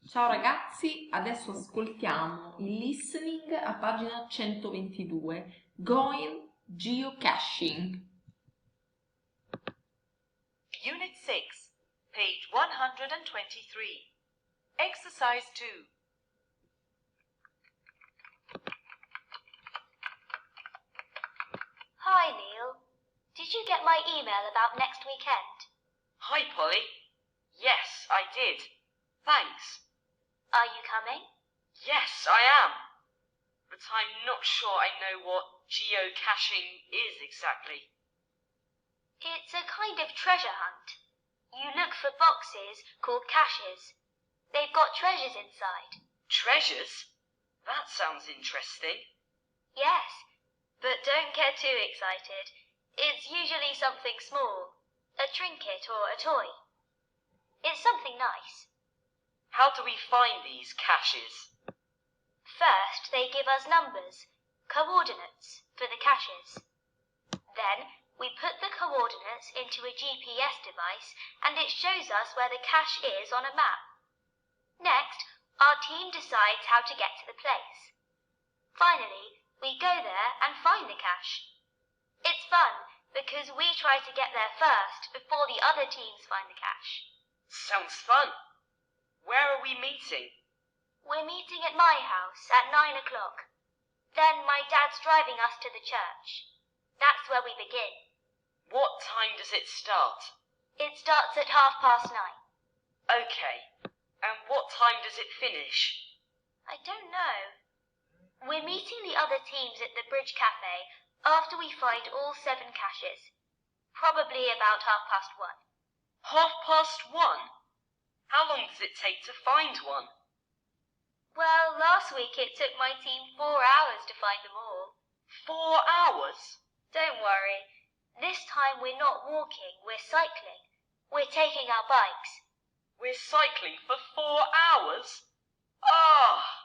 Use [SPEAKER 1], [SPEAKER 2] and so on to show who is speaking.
[SPEAKER 1] Ciao ragazzi, adesso ascoltiamo il listening a pagina 122, Going Geocaching.
[SPEAKER 2] Unit 6, page 123. Exercise 2.
[SPEAKER 3] Hi, Neil. Did you get my email about next weekend?
[SPEAKER 2] Hi, Polly. Yes, I did. Thanks.
[SPEAKER 3] Are you coming?
[SPEAKER 2] Yes, I am. But I'm not sure I know what geocaching is exactly.
[SPEAKER 3] It's a kind of treasure hunt. You look for boxes called caches. They've got treasures inside.
[SPEAKER 2] Treasures? That sounds interesting.
[SPEAKER 3] Yes, but don't get too excited. It's usually something small, a trinket or a toy. It's something nice.
[SPEAKER 2] How do we find these caches?
[SPEAKER 3] First, they give us numbers, coordinates, for the caches. Then, we put the coordinates into a GPS device and it shows us where the cache is on a map. Next, our team decides how to get to the place. Finally, we go there and find the cache. It's fun because we try to get there first before the other teams find the cache.
[SPEAKER 2] Sounds fun. Where are we meeting?
[SPEAKER 3] We're meeting at my house at 9 o'clock. Then my dad's driving us to the church. That's where we begin.
[SPEAKER 2] What time does it start?
[SPEAKER 3] It starts at 9:30.
[SPEAKER 2] Okay. And what time does it finish?
[SPEAKER 3] I don't know. We're meeting the other teams at the Bridge Cafe after we find all 7 caches. Probably about 1:30.
[SPEAKER 2] 1:30? How long does it take to find one?
[SPEAKER 3] Well, last week it took my team 4 hours to find them all.
[SPEAKER 2] 4 hours?
[SPEAKER 3] Don't worry. This time we're not walking, we're cycling. We're taking our bikes.
[SPEAKER 2] We're cycling for 4 hours? Ah!